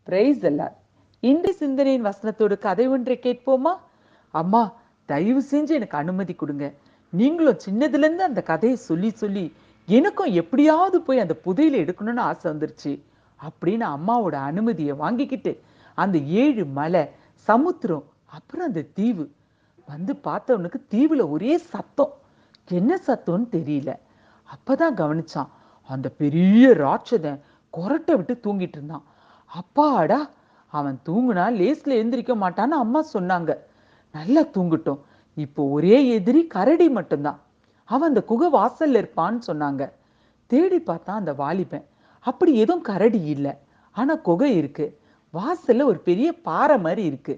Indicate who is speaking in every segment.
Speaker 1: Price அல்லாஹ். இன்றைய சிந்தனையின் வசனத்தோடு கதை ஒன்றை கேட்போமா? அம்மா, தயவு செஞ்சு எனக்கு அனுமதி கொடுங்க. நீங்களும் சின்னதுல இருந்து அந்த கதையை சொல்லி சொல்லி எனக்கும் எப்படியாவது போய் அந்த புதையில எடுக்கணும்னு ஆசை வந்துருச்சு அப்படின்னு அம்மாவோட அனுமதியை வாங்கிக்கிட்டு அந்த 7 மலை, சமுத்திரம், அப்புறம் அந்த தீவு வந்து பார்த்தவனுக்கு தீவுல ஒரே சத்தம். என்ன சத்தம்னு தெரியல. அப்பதான் கவனிச்சான், அந்த பெரிய ராட்சதன் கொரட்டை விட்டு தூங்கிட்டு இருந்தான். அப்பாடா, அவன் தூங்குனா லேஸ்ல எந்திரிக்க மாட்டான்னு அம்மா சொன்னாங்க. நல்லா தூங்கட்டும், இப்போ ஒரே எதிரி கரடி மட்டும்தான், அவன் அந்த குகை வாசல்ல இருப்பான்னு சொன்னாங்க. தேடி பார்த்தான் அந்த வாலிபன். அப்படி எதுவும் கரடி இல்லை, ஆனா குகை இருக்கு. வாசல்ல ஒரு பெரிய பாறை மாதிரி இருக்கு.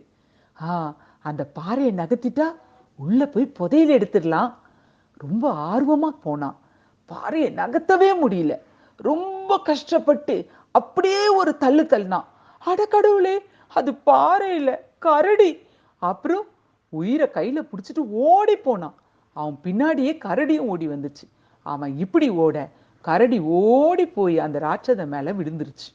Speaker 1: ஆ, அந்த பாறையை நகர்த்திட்டா உள்ள போய் புதையல எடுத்துடலாம். ரொம்ப ஆர்வமா போனான். பாறையை நகர்த்தவே முடியல. ரொம்ப கஷ்டப்பட்டு அப்படியே ஒரு தள்ளு தள்ளினான். அட கடவுளே, அது பாறை இல்ல, கரடி. அப்புறம் உயிரை கையில பிடிச்சிட்டு ஓடி போனான். அவன் பின்னாடியே கரடியும் ஓடி வந்துச்சு. அவன் இப்படி ஓட கரடி ஓடி போய் அந்த ராட்சதன் மேல விழுந்துருச்சு.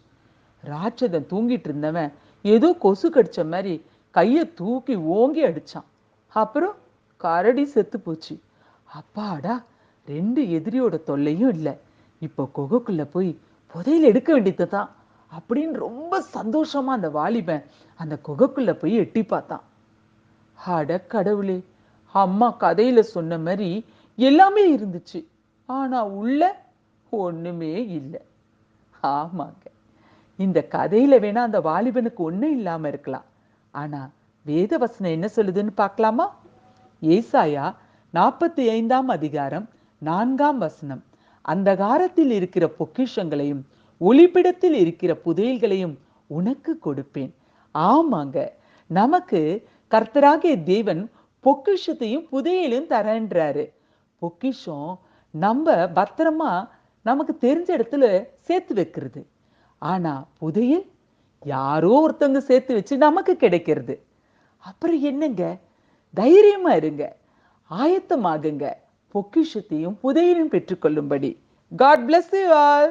Speaker 1: ராட்சதன் தூங்கிட்டு இருந்தவன் ஏதோ கொசு கடிச்ச மாதிரி கைய தூக்கி ஓங்கி அடிச்சான். அப்புறம் கரடி செத்து போச்சு. அப்பாடா, 2 எதிரியோட தொல்லையும் இல்லை. இப்போ குகைக்குள்ள போய் புதையல் எடுக்க வேண்டியதுதான் அப்படின்னு ரொம்ப சந்தோஷமா அந்த வாலிபன் அந்த குகைக்குள்ள போய் எட்டி பார்த்தான். அட கடவுளே, அம்மா கதையில சொன்ன மாதிரி எல்லாமே இருந்துச்சு, ஆனா உள்ள ஒண்ணுமே இல்லை. ஆமாங்க, இந்த கதையில வேணா அந்த வாலிபனுக்கு ஒண்ணும் இல்லாம இருக்கலாம், ஆனா வேத வசனம் என்ன சொல்லுதுன்னு பார்க்கலாமா? ஏசாயா 45ஆம் அதிகாரம் 4ஆம் வசனம். அந்தகாரத்தில் இருக்கிற பொக்கிஷங்களையும் ஒளிப்பிடத்தில் இருக்கிற புதையல்களையும் உனக்கு கொடுப்பேன். ஆமாங்க, நமக்கு கர்த்தராகிய தேவன் பொக்கிஷத்தையும் புதையலையும் தரேன்றாரு. பொக்கிஷம் நம்ம பத்திரமா நமக்கு தெரிஞ்ச இடத்துல சேர்த்து வைக்கிறது. ஆனா புதையல் யாரோ ஒருத்தவங்க சேர்த்து வச்சு நமக்கு கிடைக்கிறது. அப்புறம் என்னங்க, தைரியமா இருங்க, ஆயத்தமாகுங்க, பொக்கிஷத்தையும் புதையலையும் பெற்றுக்கொள்ளும்படி. God bless you all.